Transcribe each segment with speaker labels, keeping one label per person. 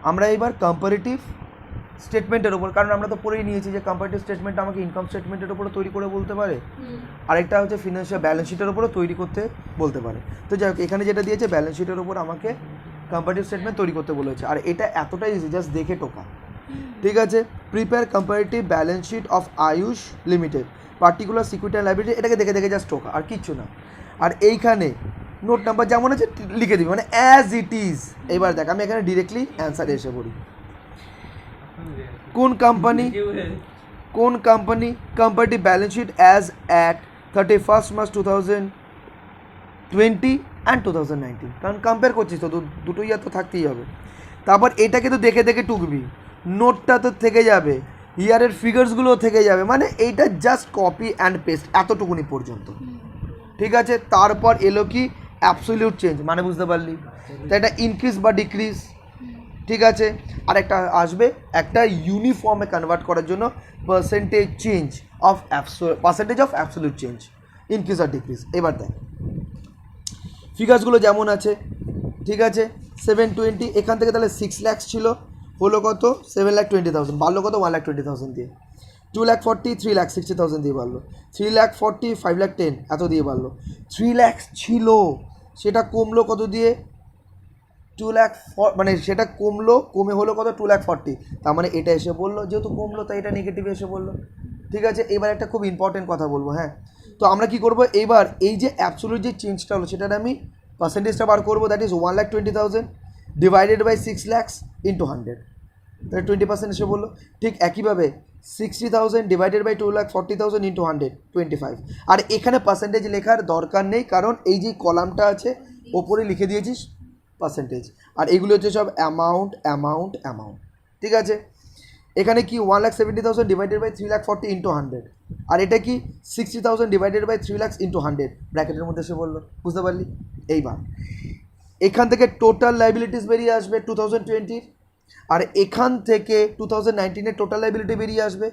Speaker 1: আমরা এবার কম্পারেটিভ স্টেটমেন্টের ওপর, কারণ আমরা তো পড়েই নিয়েছি যে কম্পারেটিভ স্টেটমেন্ট আমাকে ইনকাম স্টেটমেন্টের ওপরে তৈরি করে বলতে পারে, আরেকটা হচ্ছে ফিনান্সিয়াল ব্যালেন্স শিটের ওপরও তৈরি করতে বলতে পারে। তো যাই হোক, এখানে যেটা দিয়েছে ব্যালেন্স শিটের ওপর আমাকে কম্পারেটিভ স্টেটমেন্ট তৈরি করতে বলেছে, আর এটা এতটাই ইজি, জাস্ট দেখে টোকা। ঠিক আছে, prepare comparative balance sheet of Ayush limited particular security and liability, এটাকে দেখে দেখে জাস্ট টোকা, আর কিচ্ছু না। আর এইখানে নোট নাম্বার যেমন আছে লিখে দিবি, মানে অ্যাজ ইট ইজ। এবার দেখ, আমি এখানে ডিরেক্টলি অ্যান্সারে এসে পড়ি। কোন company comparative balance sheet as at 31st March 2020 and 2019, কারণ কম্পেয়ার করছিস তো দুটোই আর তো থাকতেই হবে। তারপর এটাকে তো দেখে দেখে টুকবি, নোটটা তো থেকে যাবে, ইয়ারের ফিগার্সগুলোও থেকে যাবে, মানে এইটা জাস্ট কপি অ্যান্ড পেস্ট এতটুকুনি পর্যন্ত। ঠিক আছে, তারপর এলো কি অ্যাবসলিউট চেঞ্জ, মানে বুঝতে পারলি, তাই এটা ইনক্রিজ বা ডিক্রিজ। ঠিক আছে, আর একটা আসবে একটা ইউনিফর্মে কনভার্ট করার জন্য percentage of absolute change, increase আর ডিক্রিজ। এবার দেখ ফিগার্সগুলো যেমন আছে, ঠিক আছে, 720, এখান থেকে তাহলে 6 লাখ ছিল, হলো কত 7,20,000, বাড়লো কত 1,20,000 দিয়ে, 2,40,000, 3,60,000 দিয়ে বাড়লো, 3,40,000, 5,10,000 এত দিয়ে বাড়লো, 3 লাখ ছিল সেটা কমলো কত দিয়ে 2 লাখ, মানে সেটা কমে হলো কত 2,40,000, তার মানে এটা এসে বললো যেহেতু কমলো তাই এটা নেগেটিভ এসে বললো। ঠিক আছে, এবার একটা খুব ইম্পর্টেন্ট কথা বলবো, হ্যাঁ, তো আমরা কি করবো এবার, এই যে অ্যাবসলিউট যে চেঞ্জটা হলো সেটার আমি পার্সেন্টেজটা বার করবো, that is 1,20,000 divided by 6 lakhs into 100, তাহলে 20% এসে বললো। ঠিক একইভাবে 60,000 ডিভাইডেড বাই 2,40,000 ইন্টু 100, 25। আর এখানে পার্সেন্টেজ লেখার দরকার নেই, কারণ এই যে কলামটা আছে ওপরে লিখে দিয়েছিস পার্সেন্টেজ, আর এইগুলো হচ্ছে সব অ্যামাউন্ট। ঠিক আছে, এখানে কি 1,70,000 ডিভাইডেড বাই 3,40,000 ইন্টু 100, আর এটা কি 60,000 ডিভাইডেড বাই 3 lakhs ইন্টু 100, ব্র্যাকেটের মধ্যে এসে বললো, বুঝতে পারলি। এইবার এখান থেকে টোটাল লাইবিলিটিস বেরিয়ে আসবে 2020, আর এখান থেকে 2019-এর টোটাল লাইবিলিটি বেরিয়ে আসবে।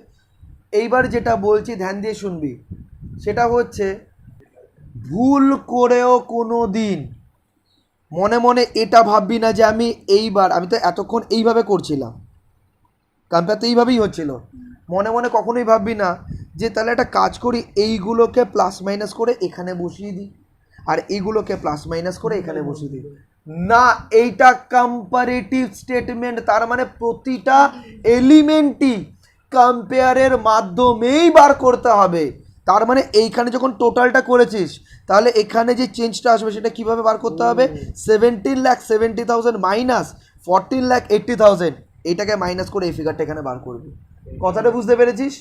Speaker 1: এইবার যেটা বলছি ধ্যান দিয়ে শুনবি, সেটা হচ্ছে ভুল করেও কোনো দিন মনে মনে এটা ভাববি না যে আমি তো এতক্ষণ এইভাবে করছিলাম, কম্পেয়ার তো এইভাবেই হচ্ছিল, মনে মনে কখনোই ভাববি না যে তাহলে একটা কাজ করি এইগুলোকে প্লাস মাইনাস করে এখানে বসিয়ে দিই, আর এইগুলোকে প্লাস মাইনাস করে এখানে বসিয়ে দিই না, এইটা কম্পারেটিভ স্টেটমেন্ট, তার মানে প্রতিটা এলিমেন্টই কম্পেয়ারের মাধ্যমেই বার করতে হবে। তার মানে এইখানে যখন টোটালটা করেছিস তাহলে এখানে যে চেঞ্জটা আসবে সেটা কিভাবে বার করতে হবে, 17,70,000 মাইনাস 14,80,000, এইটাকে মাইনাস করে এই ফিগারটা এখানে বার করবি। কথাটা বুঝতে পেরেছিস?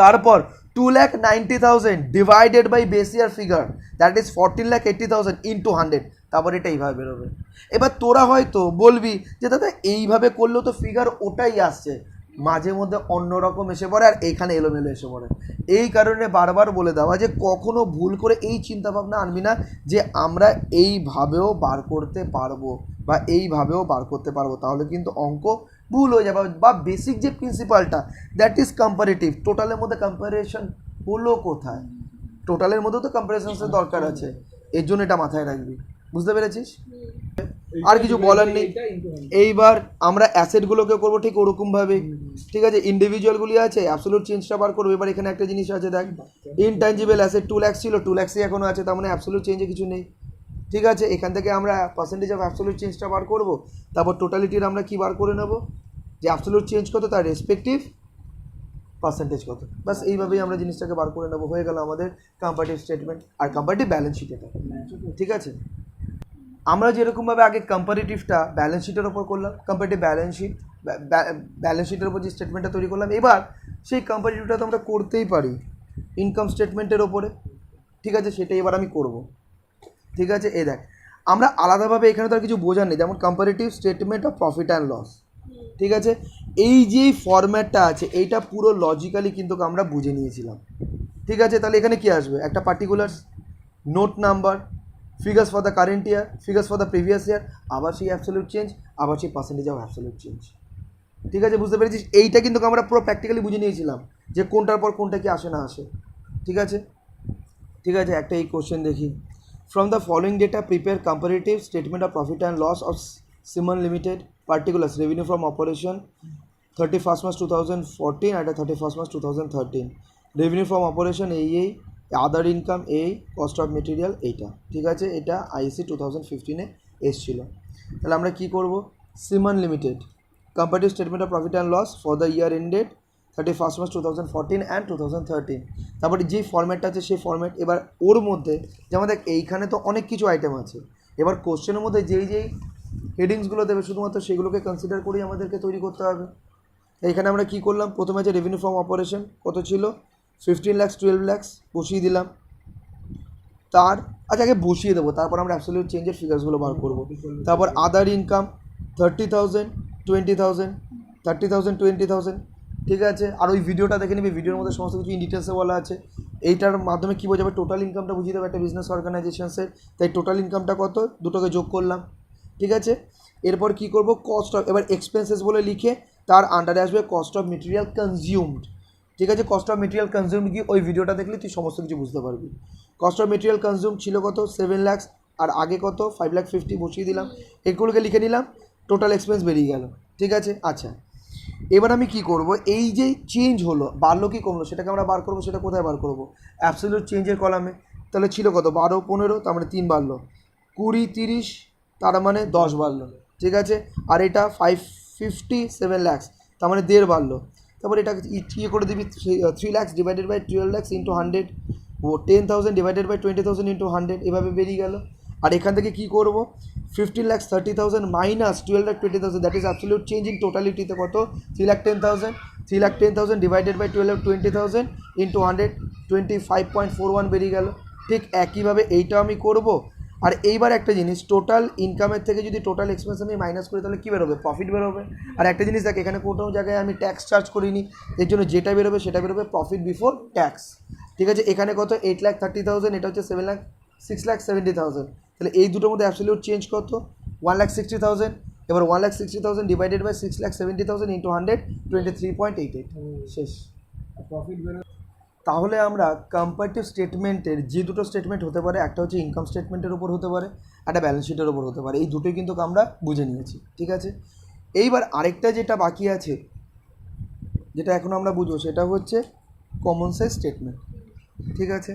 Speaker 1: তারপর 2,90,000 divided by base year figure, that is 14,80,000 into 100, তারপর এটা এইভাবে বেরোবে। এবার তোরা হয়তো বলবি যে দাদা এইভাবে করলেও তো ফিগার ওটাই আসছে, মাঝে মধ্যে অন্যরকম এসে পড়ে আর এইখানে এলোমেলো এসে পড়ে। এই কারণে বারবার বলে দেওয়া যে কখনো ভুল করে এই চিন্তাভাবনা আনবি না যে আমরা এইভাবেও বার করতে পারবো বা এইভাবেও বার করতে পারবো, তাহলে কিন্তু অঙ্ক ভুল হয়ে যাবে। বা বেসিক যে প্রিন্সিপালটা দ্যাট ইজ কম্পারেটিভ, টোটালের মধ্যে কম্পারিজন হলো কোথায়, টোটালের মধ্যেও তো কম্পারিজনের দরকার আছে, এর জন্য এটা মাথায় রাখবি। বুঝতে পেরেছিস? আর কিছু বলার নেই। এইবার আমরা অ্যাসেটগুলোকে করবো ঠিক ওরকমভাবে, ঠিক আছে, ইন্ডিভিজুয়ালগুলি আছে, অ্যাবসলিউট চেঞ্জটা বার করবো। এবার এখানে একটা জিনিস আছে দেখ, ইনট্যাঞ্জিবল অ্যাসেট 2 লাখ ছিল, 2 লাখই এখনও আছে, তার মানে অ্যাবসলিউট চেঞ্জে কিছু নেই। ঠিক আছে, এখান থেকে আমরা পার্সেন্টেজ অফ অ্যাবসলিউট চেঞ্জটা বার করবো, তারপর টোটালিটির আমরা কি বার করে নেবো যে অ্যাবসলিউট চেঞ্জ কত তার রেসপেক্টিভ পার্সেন্টেজ কত, বাস এইভাবেই আমরা জিনিসটাকে বার করে নেবো। হয়ে গেল আমাদের কম্পারেটিভ স্টেটমেন্ট আর কম্পারেটিভ ব্যালেন্স শিট এটা। ঠিক আছে, আমরা যেরকমভাবে আগে কম্পারেটিভটা ব্যালেন্স শিটের ওপর করলাম, কম্পারেটিভ ব্যালেন্স শিটের ওপর যে স্টেটমেন্টটা তৈরি করলাম, এবার সেই কম্পারেটিভটা তো আমরা করতেই পারি ইনকাম স্টেটমেন্টের ওপরে। ঠিক আছে, সেটাই এবার আমি করব। ঠিক আছে, এই দেখ আমরা আলাদাভাবে এখানে তো আর কিছু বোঝার নেই, যেমন comparative statement of profit and loss. ঠিক আছে, এই যে ফরম্যাটটা আছে এইটা পুরো লজিক্যালি কিন্তু আমরা বুঝে নিয়েছিলাম। ঠিক আছে, তাহলে এখানে কি আসবে, একটা particular note number, figures for the current year, figures for the previous year, আবার সেই অ্যাবসলিউট চেঞ্জ, আবার সেই পার্সেন্টেজ অফ অ্যাবসলিউট চেঞ্জ। ঠিক আছে, বুঝতে পেরেছিস? এইটা কিন্তু আমরা পুরো প্র্যাকটিক্যালি বুঝে নিয়েছিলাম যে কোনটার পর কোনটা কি আসে না আসে। ঠিক আছে, ঠিক আছে, একটা এই কোশ্চেন দেখি, from the following data prepare comparative statement of profit and loss of Simon limited particulars revenue from operation 31st March 2014 আর 31st March 2013 revenue from operation এই আদার ইনকাম এই কস্ট অফ মেটেরিয়াল এইটা, ঠিক আছে। এটা আইসি 2015-এ এসছিল। তাহলে আমরা কী করব, Simon limited comparative statement of profit and loss for the year ended 31st March 2014 and 2013। তারপরে যেই ফর্ম্যাটটা আছে সেই ফর্ম্যাট, এবার ওর মধ্যে যেমন দেখ এইখানে তো অনেক কিছু আইটেম আছে, এবার কোশ্চেনের মধ্যে যেই হেডিংসগুলো দেবে শুধুমাত্র সেগুলোকে কনসিডার করেই আমাদেরকে তৈরি করতে হবে। এইখানে আমরা কী করলাম, প্রথমে আছে রেভিনিউ ফ্রম অপারেশন কত ছিল 15 lakhs 12 lakhs বসিয়ে দিলাম। তার আগে বসিয়ে দেবো, তারপর আমরা অ্যাবসলিউট চেঞ্জের ফিগার্সগুলো বার করবো। তারপর আদার ইনকাম 30,000 20,000 30,000 20,000, ঠিক আছে। আর ওই ভিডিওটা দেখে নিবি, ভিডিওর মধ্যে সমস্ত কিছু ইন ডিটেলসে বলা আছে। এইটার মাধ্যমে কী বোঝাবে, টোটাল ইনকামটা বুঝিয়ে দেবে একটা বিজনেস অর্গানাইজেশনসের। তাই টোটাল ইনকামটা কত, দুটোকে যোগ করলাম, ঠিক আছে। এরপর কী করব, কস্ট অফ, এবার এক্সপেন্সেস বলে লিখে তার আন্ডারে আসবে কস্ট অফ মেটেরিয়াল কনজিউমড, ঠিক আছে। কস্ট অফ মেটেরিয়াল কনজিউমড কি, ওই ভিডিওটা দেখলে তুই সমস্ত কিছু বুঝতে পারবি। কস্ট অফ মেটেরিয়াল কনজিউম ছিল কত 7 lakhs, আর আগে কত 5,50,000 বসিয়ে দিলাম, এগুলোকে লিখে নিলাম, টোটাল এক্সপেন্স বেরিয়ে গেল, ঠিক আছে। আচ্ছা, এবার আমি কি করব, এই যে চেঞ্জ হলো, বাড়লো কি কমলো সেটাকে আমরা বার করবো। সেটা কোথায় বার করবো, অ্যাবসলিউট চেঞ্জের কলামে। তাহলে ছিল কত 12 15, তার মানে 3 বাড়লো, 20 30, তার মানে 10 বাড়লো, ঠিক আছে। আর এটা 557 lakhs, তার মানে 1.5 বাড়লো। তারপর এটা ইয়ে করে দিবি 3 lakhs divided by 12 lakhs into 100, ও 10,000 ডিভাইডেড বাই 20,000 ইন্টু 100, এভাবে বেরিয়ে গেল। আর এখান থেকে কী করবো, 15 lakhs 30,000 minus 12 lakh 20,000, that is absolute change in টোটালিটিতে কত 3,10,000 3,10,000 ডিভাইডেড বাই 12 lakh 20,000 ইন্টু 100, 25.41 বেরিয়ে গেল। ঠিক একইভাবে এইটা আমি করব। আর এইবার একটা জিনিস, টোটাল ইনকামের থেকে যদি টোটাল এক্সপেন্স আমি মাইনাস করি তাহলে কী বেরোবে, প্রফিট বেরোবে। আর একটা জিনিস দেখ, এখানে কোনো জায়গায় আমি ট্যাক্স চার্জ করিনি, এর জন্য যেটা বেরোবে সেটা বেরোবে প্রফিট বিফোর ট্যাক্স, ঠিক আছে। এখানে কত 8,30,000, এটা হচ্ছে 6,70,000, তাহলে এই দুটোর মধ্যে অ্যাবসলিউট চেঞ্জ কত 1,60,000। এবার 1,60,000 ডিভাইডেড বাই 6,70,000 ইন্টু 100, 23.88, শেষ। প্রফিট বেরোবে। তাহলে আমরা কম্পারেটিভ স্টেটমেন্টের যে দুটো স্টেটমেন্ট হতে পারে, একটা হচ্ছে ইনকাম স্টেটমেন্টের ওপর হতে পারে, একটা ব্যালেন্স শিটের ওপর হতে পারে, এই দুটোই কিন্তু আমরা বুঝে নিয়েছি, ঠিক আছে। এইবার আরেকটা যেটা বাকি আছে, যেটা এখন আমরা বুঝবো, সেটা হচ্ছে কমন সাইজ স্টেটমেন্ট, ঠিক আছে।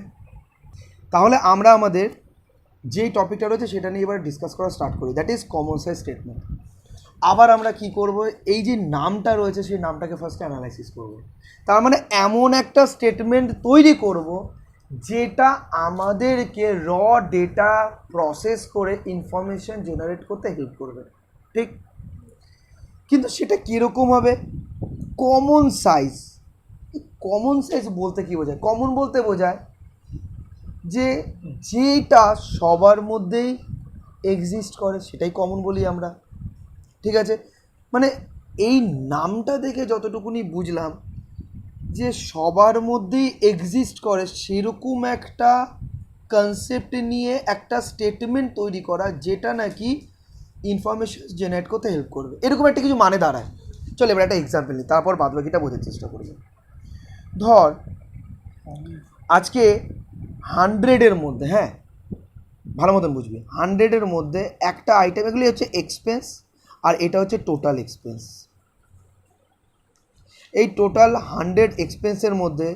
Speaker 1: তাহলে আমরা আমাদের যেই টপিকটা রয়েছে সেটা নিয়ে এবার ডিসকাস করা স্টার্ট করি, that is common size statement. আবার আমরা কি করব, এই যে নামটা রয়েছে সেই নামটাকে ফার্স্টে অ্যানালাইসিস করব। তার মানে এমন একটা স্টেটমেন্ট তৈরি করব যেটা আমাদেরকে র ডেটা প্রসেস করে ইনফরমেশন জেনারেট করতে হেল্প করবে, ঠিক। কিন্তু সেটা কীরকম হবে, কমন সাইজ। কমন সাইজ বলতে কী বোঝায়, কমন বলতে বোঝায় যে যেটা সবার মধ্যেই এক্সিস্ট করে সেটাই কমন বলি আমরা, ঠিক আছে। মানে এই নামটা দেখে যতটুকুনি বুঝলাম যে সবার মধ্যেই এক্সিস্ট করে সেরকম একটা কনসেপ্ট নিয়ে একটা স্টেটমেন্ট তৈরি করা যেটা নাকি ইনফরমেশন জেনারেট করতে হেল্প করবে, এরকম একটা কিছু মানে দাঁড়ায়। চল এবার একটা এক্সাম্পল নিই, তারপর বাদবাকিটা বোঝার চেষ্টা করব। ধর আজকে 100-এর মধ্যে, হ্যাঁ ভালো মতন বুঝবি, 100-এর মধ্যে একটা আইটেম, এগুলি হচ্ছে এক্সপেন্স আর এটা হচ্ছে টোটাল এক্সপেন্স। এই টোটাল 100 এক্সপেন্সের মধ্যে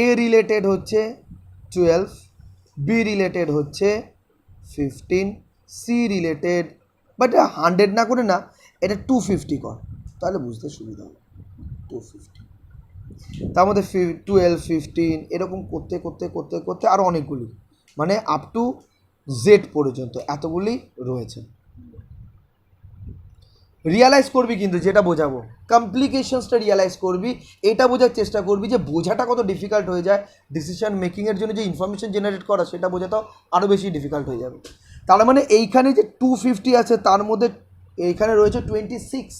Speaker 1: এ রিলেটেড হচ্ছে 12, বি রিলেটেড হচ্ছে 15, সি রিলেটেড, বাট 100 না করে না, এটা 250 কর, তাহলে বুঝতে সুবিধা হবে। 250, তার মধ্যে 12 15 এরকম করতে করতে করতে করতে আরও অনেকগুলি, মানে আপ টু জেড পর্যন্ত এতগুলি রয়েছে। রিয়ালাইজ করবি, কিন্তু যেটা বোঝাবো কমপ্লিকেশনসটা রিয়ালাইজ করবি, এটা বোঝার চেষ্টা করবি যে বোঝাটা কত ডিফিকাল্ট হয়ে যায়। ডিসিশন মেকিংয়ের জন্য যে ইনফরমেশন জেনারেট করা সেটা বোঝাটাও আরও বেশি ডিফিকাল্ট হয়ে যাবে। তার মানে এইখানে যে 250 আছে তার মধ্যে এইখানে রয়েছে 26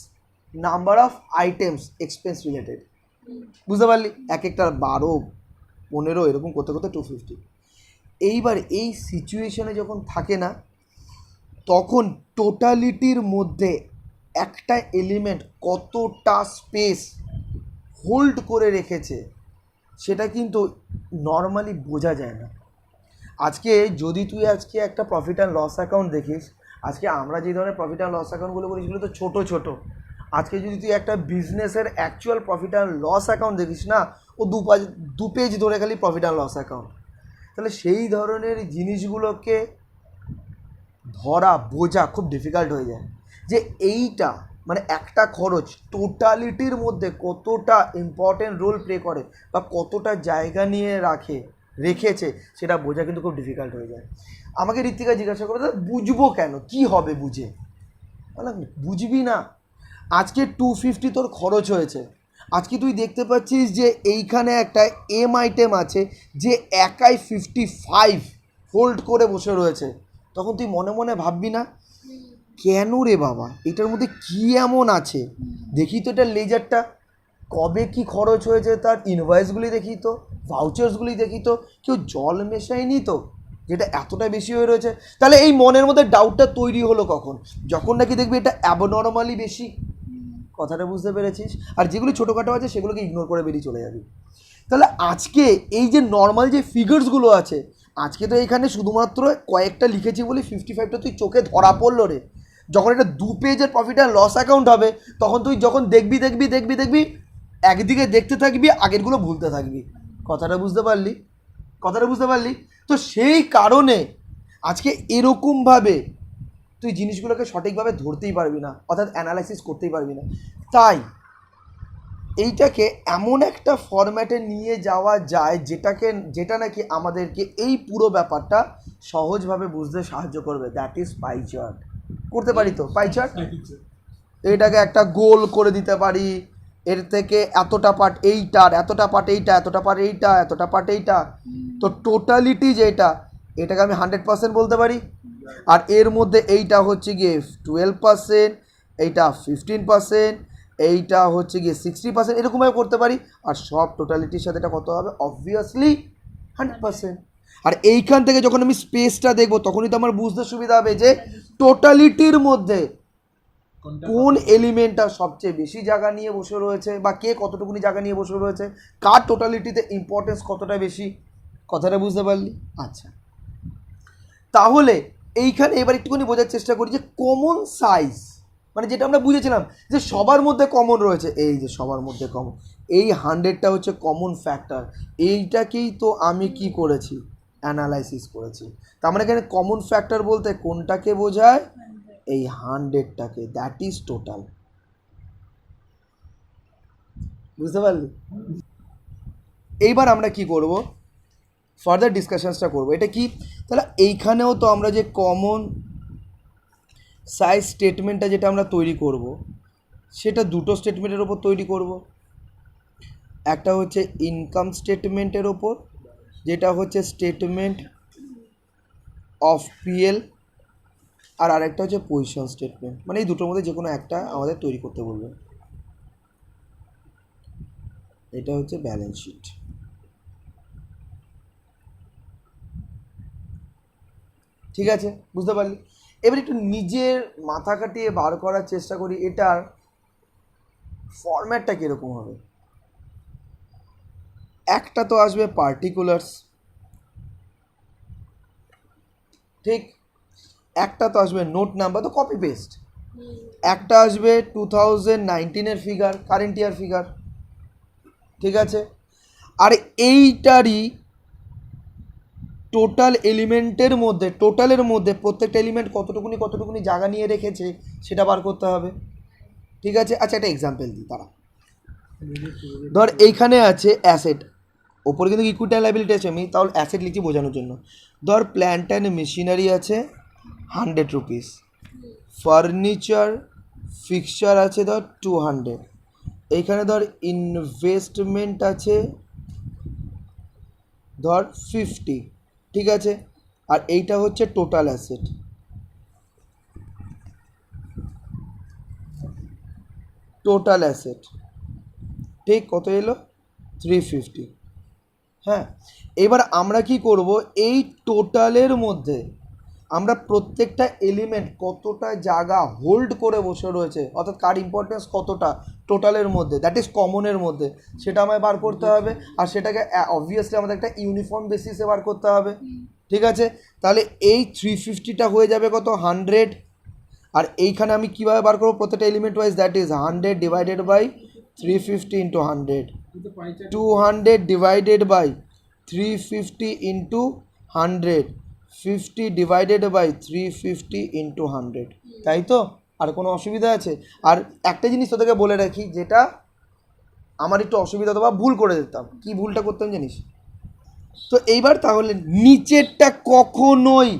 Speaker 1: number of items expense related, বুঝতে পারলি, এক একটা 12 15 এরকম করতে করতে 250। এইবার এই সিচুয়েশনে যখন থাকে না, তখন টোটালিটির মধ্যে একটা এলিমেন্ট কতটা স্পেস হোল্ড করে রেখেছে সেটা কিন্তু নর্মালি বোঝা যায় না। আজকে যদি তুই আজকে একটা প্রফিট অ্যান্ড লস অ্যাকাউন্ট দেখিস, আজকে আমরা যে ধরনের প্রফিট অ্যান্ড লস অ্যাকাউন্টগুলো করি সেগুলো তো ছোটো ছোটো। আজকে যদি তুই একটা বিজনেসের actual profit and loss account দেখিস না, ও দু পেজ ধরে খালি প্রফিট অ্যান্ড লস অ্যাকাউন্ট। তাহলে সেই ধরনের জিনিসগুলোকে ধরা বোঝা খুব ডিফিকাল্ট হয়ে যায় যে এইটা মানে একটা খরচ টোটালিটির মধ্যে কতটা ইম্পর্টেন্ট রোল প্লে করে বা কতটা জায়গা নিয়ে রেখেছে সেটা বোঝা কিন্তু খুব ডিফিকাল্ট হয়ে যায়। আমাকে ঋত্বিকা জিজ্ঞাসা করে, বুঝবো কেন, কি হবে বুঝে? বললাম বুঝবি না। আজকে 250 তোর খরচ হয়েছে, আজকে তুই দেখতে পাচ্ছিস যে এইখানে একটা এম আইটেম আছে যে একাই 55 হোল্ড করে বসে রয়েছে, তখন তুই মনে মনে ভাববি না কেন রে বাবা, এটার মধ্যে কি এমন আছে, দেখি তো এটা লেজারটা কবে কি খরচ হয়েছে, তার ইনভয়েসগুলি দেখি তো, ভাউচার্সগুলি দেখি তো, কেউ জল মেশায়নি তো যেটা এতটা বেশি হয়ে রয়েছে। তাহলে এই মনের মধ্যে ডাউটটা তৈরি হলো কখন? যখন নাকি দেখবি এটা অ্যাবনর্মালি বেশি। কথাটা বুঝতে পেরেছিস? আর যেগুলি ছোটোখাটো আছে সেগুলোকে ইগনোর করে বেরিয়ে চলে যাবি। তাহলে আজকে এই যে নর্মাল যে ফিগার্সগুলো আছে, আজকে তো এখানে শুধুমাত্র কয়েকটা লিখেছি বলে 55টা তুই চোখে ধরা পড়লো রে। যখন এটা 2 পেজের প্রফিট অ্যান্ড লস অ্যাকাউন্ট হবে তখন তুই যখন দেখবি একদিকে দেখতে থাকবি, আগেরগুলো ভুলতে থাকবি। কথাটা বুঝতে পারলি? তো সেই কারণে আজকে এরকমভাবে তুই জিনিসগুলোকে সঠিকভাবে ধরতেই পারবি না, অর্থাৎ অ্যানালাইসিস করতেই পারবি না। তাই এইটাকে এমন একটা ফরম্যাটে নিয়ে যাওয়া যায় যেটা নাকি আমাদেরকে এই পুরো ব্যাপারটা সহজভাবে বুঝতে সাহায্য করবে, দ্যাট ইজ পাই চার্ট। করতে পারি তো পাই চার্ট? এটাকে একটা গোল করে দিতে পারি, এর থেকে এতটা পার্ট এইটার, এতটা পার্ট এইটা, এতটা পার্ট এইটা, এতটা পার্ট এইটা, তো টোটালিটি যেটা এটাকে আমি 100% বলতে পারি। আর এর মধ্যে এইটা হচ্ছে গিয়ে 12%, এইটা 15%, এইটা হচ্ছে গিয়ে 60%, এরকমভাবে করতে পারি। আর সব টোটালিটির সাথে এটা কত হবে? অবভিয়াসলি 100%। আর এইখান থেকে যখন আমি স্পেসটা দেখবো তখনই তো আমার বুঝতে সুবিধা হবে যে টোটালিটির মধ্যে কোন এলিমেন্টটা সবচেয়ে বেশি জায়গা নিয়ে বসে রয়েছে বা কে কতটুকুনি জায়গা নিয়ে বসে রয়েছে, কার টোটালিটিতে ইম্পর্টেন্স কতটা বেশি। কথাটা বুঝতে পারলি? আচ্ছা, তাহলে এইখানে এবার একটুখানি বোঝার চেষ্টা করি যে কমন সাইজ, মানে যেটা আমরা বুঝেছিলাম যে সবার মধ্যে কমন রয়েছে, এই যে সবার মধ্যে কমন, এই 100টা হচ্ছে কমন ফ্যাক্টর। এইটাকেই তো আমি কি করেছি? অ্যানালাইসিস করেছি। তার মানে এখানে কমন ফ্যাক্টর বলতে কোনটাকে বোঝায়? এই 100টাকে, দ্যাট ইজ টোটাল। বুঝতে পারলি? এইবার আমরা কি করব? ফার্দার ডিসকাশনসটা করবো। এটা কি? তাহলে এইখানেও তো আমরা যে কমন সাইজ স্টেটমেন্টটা যেটা আমরা তৈরি করব সেটা দুটো স্টেটমেন্টের ওপর তৈরি করব। একটা হচ্ছে ইনকাম স্টেটমেন্টের ওপর, যেটা হচ্ছে স্টেটমেন্ট অফ পিএল, আর আরেকটা হচ্ছে পজিশন স্টেটমেন্ট। মানে এই দুটোর মধ্যে যে কোনো একটা আমাদের তৈরি করতে বলবে। এটা হচ্ছে ব্যালেন্স শিট। ঠিক আছে, বুঝতে পারলি? এবার একটু নিজের মাথা কাটিয়ে বার করার চেষ্টা করি এটার ফরম্যাটটা কীরকম হবে। একটা তো আসবে পার্টিকুলার্স, ঠিক, একটা তো আসবে নোট নাম্বার, তো কপি পেস্ট। একটা আসবে 2019-এর ফিগার, কারেন্ট ইয়ার ফিগার, ঠিক আছে। আর এইটারই টোটাল এলিমেন্টের মধ্যে, টোটালের মধ্যে প্রত্যেকটা এলিমেন্ট কতটুকুনি জায়গা নিয়ে রেখেছে সেটা বার করতে হবে, ঠিক আছে। আচ্ছা, একটা এক্সাম্পল দিই, তারা ধর এইখানে আছে অ্যাসেট, ওপরে কিন্তু ইকুইটি অ্যান্ড লায়াবিলিটি আছে, আমি তাহলে অ্যাসেট লিখছি বোঝানোর জন্য। ধর প্ল্যান্ট অ্যান্ড মেশিনারি আছে 100 রুপিস, ফার্নিচার ফিক্সচার আছে ধর 200, এইখানে ধর ইনভেস্টমেন্ট আছে ধর 50, ঠিক আছে। আর এইটা হচ্ছে টোটাল অ্যাসেট, ঠিক, কত এলো? 350। হ্যাঁ, এবার আমরা কি করব, এই টোটালের মধ্যে আমরা প্রত্যেকটা এলিমেন্ট কতটা জায়গা হোল্ড করে বসে রয়েছে, অর্থাৎ কার ইম্পর্টেন্স কতটা টোটালের মধ্যে, দ্যাট ইজ কমনের মধ্যে, সেটা আমায় বার করতে হবে। আর সেটাকে অবভিয়াসলি আমাদের একটা ইউনিফর্ম বেসিসে বার করতে হবে, ঠিক আছে। তাহলে এই 350টা হয়ে যাবে কত? 100 আর এইখানে আমি কীভাবে বার করবো প্রত্যেকটা element wise, that is 100 divided by 350 into 100, 200 divided by 350 into 100, 50 divided by 350 into 100, তাই তো? আর কোনো অসুবিধা আছে? আর একটা জিনিস তোদেরকে বলে রাখি, যেটা আমার একটু অসুবিধা হতো বা ভুল করে দিতাম, কি ভুলটা করতাম জানিস? তো এইবার তাহলে নিচেরটা কখনোই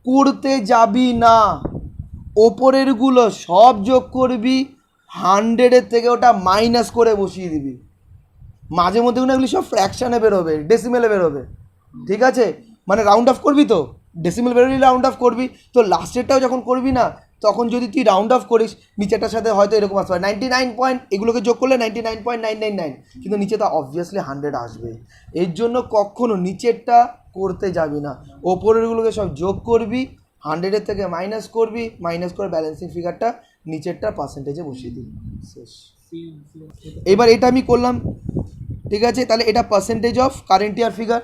Speaker 1: করতে যাবি না, ওপরেরগুলো সব যোগ করবি, 100-এর থেকে ওটা মাইনাস করে বসিয়ে দিবি। মাঝে মধ্যে কোনো এগুলি সব ফ্র্যাকশানে বেরোবে, ডেসিমেলে বেরোবে, ঠিক আছে? মানে রাউন্ড অফ করবি তো, ডেসিমেল বেরোলি রাউন্ড অফ করবি, তো লাস্টেরটাও যখন করবি না, তখন যদি তুই রাউন্ড অফ করিস নিচেরটার সাথে হয়তো এরকম আসবে 99 পয়েন্ট, এগুলোকে যোগ করলে 99.999, কিন্তু নিচে তো অবভিয়াসলি 100 আসবে। এর জন্য কখনো নিচেরটা করতে যাবি না, ওপরেরগুলোকে সব যোগ করবি, 100-এর থেকে মাইনাস করবি, মাইনাস করে ব্যালেন্সিং ফিগারটা নিচেরটা পার্সেন্টেজে বসিয়ে দিবি, শেষ। এবার এটা আমি করলাম, ঠিক আছে? তাহলে এটা percentage of current year figure.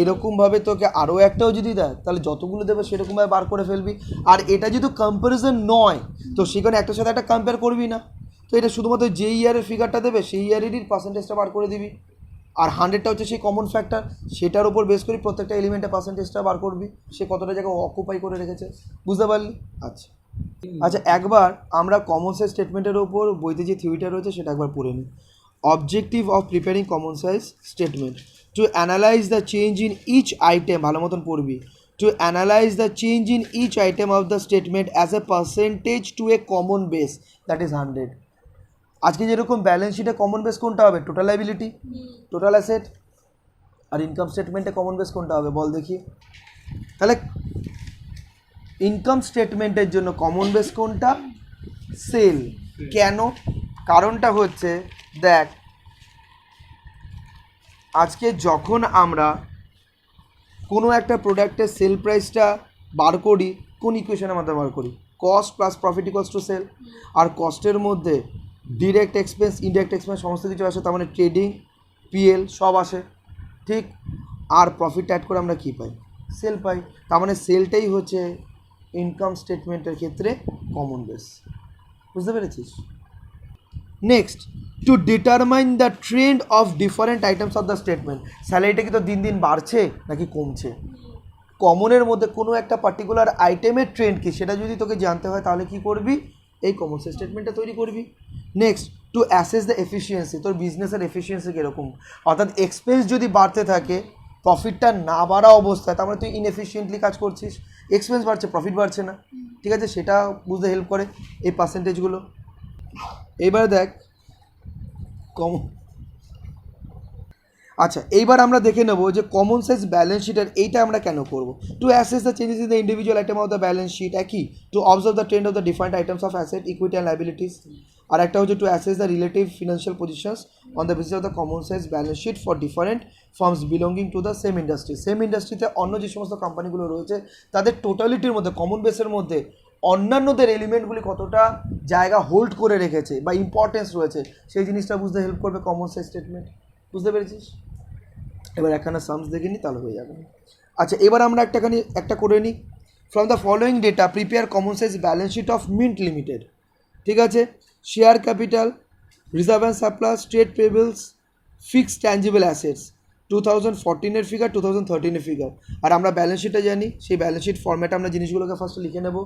Speaker 1: এরকমভাবে তোকে আরও একটাও যদি দেয়, তাহলে যতগুলো দেবে সেরকমভাবে বার করে ফেলবি। আর এটা যেহেতু কম্প্যারিজন নয়, তো সেখানে একটার সাথে একটা কম্পেয়ার করবি না, তো এটা শুধুমাত্র যে ইয়ারের ফিগারটা দেবে সেই ইয়ারেরই পার্সেন্টেজটা বার করে দিবি। আর 100টা হচ্ছে সেই কমন ফ্যাক্টর, সেটার উপর বেস করি প্রত্যেকটা এলিমেন্টের পার্সেন্টেজটা বার করবি, সে কতটা জায়গা অকুপাই করে রেখেছে, বুঝতে পারলি? আচ্ছা আচ্ছা, একবার আমরা কমন সাইজ স্টেটমেন্টের ওপর বইতে যে থিওরিটা রয়েছে সেটা একবার পড়ে নিই। Objective of preparing common size statement, to analyze the change in each item, ভালো মতন পড়বি, to analyze the change in each item of the statement as a percentage to a common base, that is 100। আজকে যেরকম balance শিটে common base কোনটা হবে? Total liability, total asset. আর income স্টেটমেন্টে কমন বেস কোনটা হবে বল দেখি? তাহলে ইনকাম স্টেটমেন্টের জন্য কমন বেস কোনটা? সেল। কেন? কারণটা হচ্ছে, দেখ, আজকে যখন আমরা কোনো একটা প্রোডাক্টের সেল প্রাইসটা বার করি, কোন ইকুয়েশনের মাধ্যমে বার করি? Cost plus profit equals to sale. আর কস্টের মধ্যে ডিরেক্ট এক্সপেন্স, ইনডিরেক্ট এক্সপেন্স সমস্ত কিছু আসে, তার মানে ট্রেডিং, পিএল সব আসে, ঠিক? আর প্রফিট অ্যাড করে আমরা কী পাই? সেল পাই। তার মানে সেলটাই হচ্ছে ইনকাম স্টেটমেন্টের ক্ষেত্রে কমন বেস, বুঝতে পেরেছিস? Next, to determine the trend of different items of the statement, স্যালারিটা কি তো দিন দিন বাড়ছে নাকি কমছে? কমনের মধ্যে কোনো একটা পার্টিকুলার আইটেমের ট্রেন্ড কি সেটা যদি তোকে জানতে হয়, তাহলে কি করবি? এই কমন সাইজ স্টেটমেন্টটা তৈরি করবি। Next, to assess the efficiency, তোর বিজনেসের এফিসিয়েন্সি কীরকম, অর্থাৎ এক্সপেন্স যদি বাড়তে থাকে, প্রফিটটা না বাড়া অবস্থায়, তার মানে তুই ইনএফিসিয়েন্টলি কাজ করছিস, এক্সপেন্স বাড়ছে প্রফিট বাড়ছে না, ঠিক আছে? সেটা বুঝতে হেল্প করে এই পার্সেন্টেজগুলো। এবার দেখ আচ্ছা, এইবার আমরা দেখে নেব যে কমন সাইজ ব্যালেন্স শিটের এইটা আমরা কেন করব। To assess the changes in the individual item of the balance sheet, একই to observe the trend of the different items of asset, equity and liabilities. আর একটা হচ্ছে to assess the relative financial positions on the basis of the common size balance sheet for different firms belonging to the same industry. Same ইন্ডাস্ট্রিতে অন্য যে সমস্ত কোম্পানিগুলো রয়েছে তাদের টোটালিটির মধ্যে, কমন বেসের মধ্যে অন্যান্যদের এলিমেন্টগুলি কতটা জায়গা হোল্ড করে রেখেছে বা ইম্পর্টেন্স রয়েছে, সেই জিনিসটা বুঝতে হেল্প করবে কমন সাইজ স্টেটমেন্ট, বুঝতে পেরেছিস? এবার একখানা সামস দেখে নিই, তাহলে হয়ে যাবে। আচ্ছা, এবার আমরা একটা করে নিই। From the following data prepare common size balance sheet of Mint Limited, ঠিক আছে? Share capital, reserve and surplus, trade payables, fixed tangible assets, 2014-এর ফিগার, 2013-এর ফিগার। আর আমরা ব্যালেন্স শিটটা জানি, সেই ব্যালেন্স শিট ফর্ম্যাটে আমরা জিনিসগুলোকে ফার্স্ট লিখে নেব,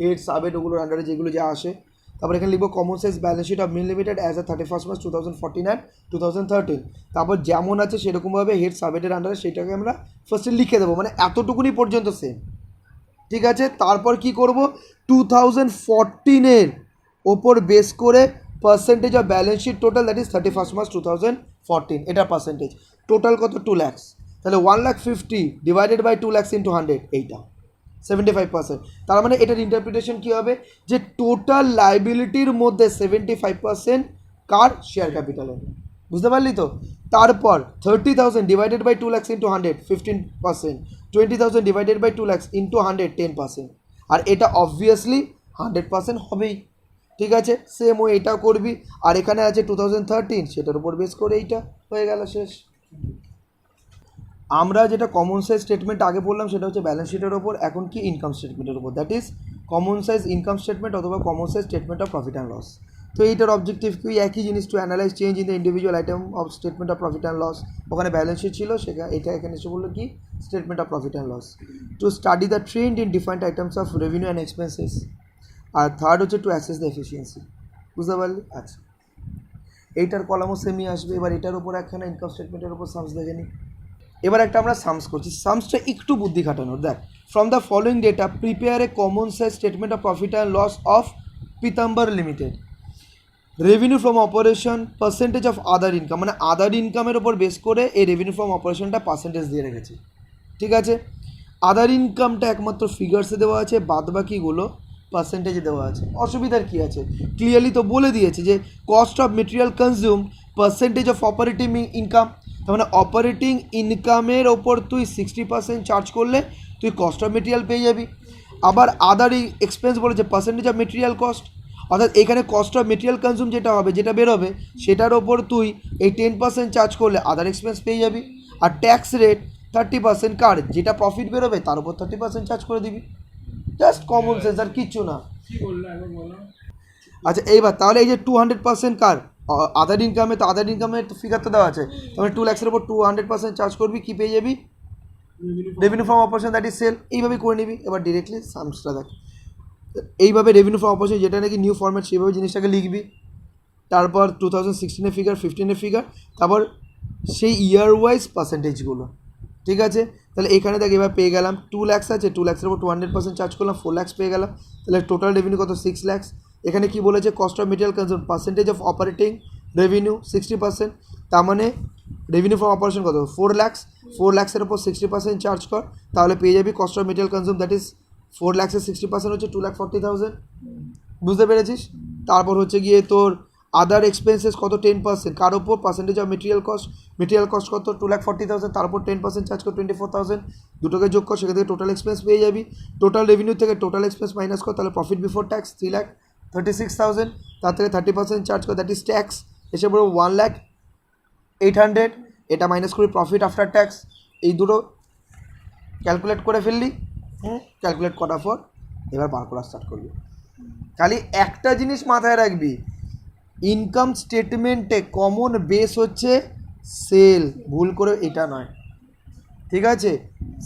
Speaker 1: হেড সাবেড ওগুলোর আন্ডারে যেগুলো যা আসে। তারপর এখানে লিখবো common size balance sheet of Mean limited as a 31 March 2014 and 2013। তারপর যেমন আছে সেরকমভাবে হেড সাবেডের আন্ডারে সেটাকে আমরা ফার্স্টে লিখে দেবো, মানে এতটুকুনি পর্যন্ত সেম, ঠিক আছে? তারপর কি করব, 2014-এর ওপর বেস করে percentage of balance sheet total, that is 31 March 2014, এটা পার্সেন্টেজ। টোটাল কত? 2 লাখ। তাহলে 1,50,000 ডিভাইডেড বাই 2 লাখ ইন্টু 100, এইটা 75%। তার মানে এটার ইন্টারপ্রিটেশন কী হবে, যে টোটাল লাইবিলিটির মধ্যে 75% কার? শেয়ার ক্যাপিটালের, বুঝতে পারলি তো? তারপর 30,000 divided by 2 lakh into 100, 15%, 20,000 divided by 2 lakh into 100, 10%। আর এটা অবভিয়াসলি 100% হবেই, ঠিক আছে? সেম ও এটাও করবি। আর এখানে আছে 2013, সেটার উপর বেস করে এইটা হয়ে গেল, শেষ। আমরা যেটা কমন সাইজ স্টেটমেন্ট আগে বললাম সেটা হচ্ছে ব্যালেন্স শিটের ওপর, এখন কি ইনকাম স্টেটমেন্টের ওপর, that is common size income statement অথবা common size statement of profit and loss. তো এইটার অবজেক্টিভ কি? একই জিনিস, to analyze change in the individual item of statement of profit and loss. ওখানে ব্যালেন্স শিট ছিল, সেখানে এটা এখানে এসে বললো কি statement of profit and loss. To study the trend in different items of revenue and expenses. আর third হচ্ছে টু অ্যাসেস দ্য এফিসিয়েন্সি। বুঝতে পারলি? আচ্ছা, এইটার কলামও সেমই আসবে। এবার এটার উপর একখানা ইনকাম স্টেটমেন্টের উপর সামস দেখে নিই। এবার একটা আমরা সামস করছি, সামসটা একটু বুদ্ধি খাটানোর। দেখ, from the following data prepare a common size statement of profit and loss of Pitambar limited. Revenue from operation, percentage of other income, মানে আদার ইনকামের ওপর বেস করে এই রেভিনিউ ফ্রম অপারেশনটা পার্সেন্টেজ দিয়ে রেখেছে। ঠিক আছে, আদার ইনকামটা একমাত্র ফিগার্সে দেওয়া আছে, বাদবাকিগুলো পার্সেন্টেজে দেওয়া আছে। অসুবিধার কী আছে? ক্লিয়ারলি তো বলে দিয়েছে যে cost of material consume percentage of operating income. তার মানে অপারেটিং ইনকামের ওপর তুই 60% চার্জ করলে তুই কস্ট অফ মেটেরিয়াল পেয়ে যাবি। আবার আদার এক্সপেন্স বলেছে পার্সেন্টেজ অফ মেটেরিয়াল কস্ট, অর্থাৎ এখানে কস্ট অফ মেটেরিয়াল কনজিউম যেটা হবে, যেটা বেরোবে, সেটার ওপর তুই এই 10% চার্জ করলে আদার এক্সপেন্স পেয়ে যাবি। আর ট্যাক্স রেট 30% কার, যেটা প্রফিট বেরোবে তার উপর 30% চার্জ করে দিবি। জাস্ট কমন সেন্স, আর কিচ্ছু না। আচ্ছা, এইবার তাহলে এই যে 200% কার আদার ইনকামে, তো আদার ইনকামের তো ফিগার তো দেওয়া আছে, তাহলে 2 লাখের উপর 200% চার্জ করবি, কি পেয়ে যাবি? Revenue from operation, that is sell. এইভাবেই করে নিবি। এবার ডিরেক্টলি সামসটা দেখ, এইভাবে রেভিনিউ ফ্রম অপারেশন যেটা নাকি নিউ ফরম্যাট, সেইভাবে জিনিসটাকে লিখবি। তারপর 2016 ফিগার, 15 ফিগার, তারপর সেই ইয়ার ওয়াইজ পার্সেন্টেজগুলো। ঠিক আছে, তাহলে এখানে দেখ এবার পেয়ে গেলাম 2 লাখস আছে, 2 লাখসের উপর 200% চার্জ করলাম, 4 লাখস পেয়ে গেলাম। তাহলে টোটাল রেভিনিউ কত? 6 লাখস। এখানে কি বলেছে? Cost of material consume percentage of operating revenue 60%। তার মানে রেভিনিউ ফ্রম অপারেশন কত? 4 লাখস। 4 লাখসের উপর 60% চার্জ কর, তাহলে পেয়ে যাবি cost of material consume, that is 4 লাখসের 60% হচ্ছে 2,40,000। বুঝতে পেরেছিস? তারপর হচ্ছে গিয়ে তোর আদার এক্সপেন্সেস কত? 10%। কার ওপর? Percentage of material cost. Material cost কত? 2,40,000, তার উপর 10% চার্জ কর, 24,000। দুটোকে যোগ কর, সেখান থেকে টোটাল এক্সপেন্স পেয়ে যাবি। টোটাল রেভিনিউ থেকে টোটাল এক্সপেন্স মাইনাস কর, তাহলে প্রফিট বিফোর ট্যাক্স 3,36,000। তার থেকে 30% চার্জ কর, দ্যাট ইজ ট্যাক্স, এসে পড়ো 1,08,000। এটা মাইনাস করি প্রফিট আফটার ট্যাক্স। এই দুটো ক্যালকুলেট করে ফেললি। ক্যালকুলেট করার পর এবার বার করা স্টার্ট করবি। খালি একটা জিনিস মাথায় রাখবি, ইনকাম স্টেটমেন্টে কমন বেস হচ্ছে সেল, ভুল করে এটা নয়। ঠিক আছে,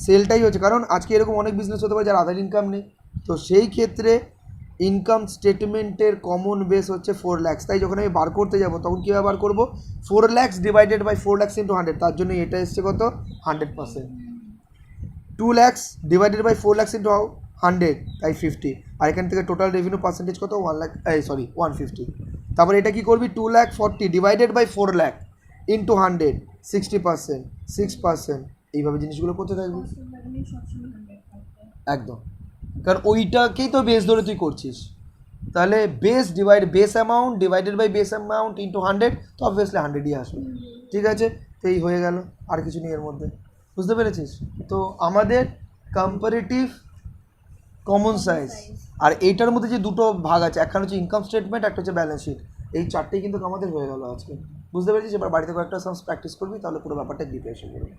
Speaker 1: সেলটাই হচ্ছে, কারণ আজকে এরকম অনেক বিজনেস হতে পারে যার আদার ইনকাম নেই, তো সেই ক্ষেত্রে ইনকাম স্টেটমেন্টের কমন বেস হচ্ছে 4 লাখস। তাই যখন আমি বার করতে যাব তখন কীভাবে বার করবো? 4 lakhs divided by 4 lakhs into 100, তার জন্য এটা এসছে কত? 100%। 2 lakhs divided by 4 lakhs into 100, তাই 50। আর এখান থেকে টোটাল রেভিনিউ পার্সেন্টেজ কত? 150। তারপরে এটা কি করবি? 2,40,000 ডিভাইডেড বাই 4 লাখ ইন্টু 100, 60%, 6%, এইভাবে জিনিসগুলো করতে থাকবি। একদম, কারণ ওইটাকেই তো বেস ধরে তুই করছিস। তাহলে base amount divided by base amount into 100, তো অবভিয়াসলি 100ই আসবে। ঠিক আছে, তো এই হয়ে গেল, আর কিছু নেই এর মধ্যে। বুঝতে পেরেছিস? তো আমাদের কম্পারেটিভ, কমন সাইজ, আর এইটার মধ্যে যে দুটো ভাগ আছে, একটা হচ্ছে ইনকাম স্টেটমেন্ট, একটা হচ্ছে ব্যালেন্স শিট, এই চারটেই কিন্তু আমাদের হয়ে গেল আজকে। বুঝতে পেরেছিস? এবার বাড়িতে কয়েকটা সামস প্র্যাকটিস করবি, তাহলে পুরো ব্যাপারটা ডিপে এসে পড়বে।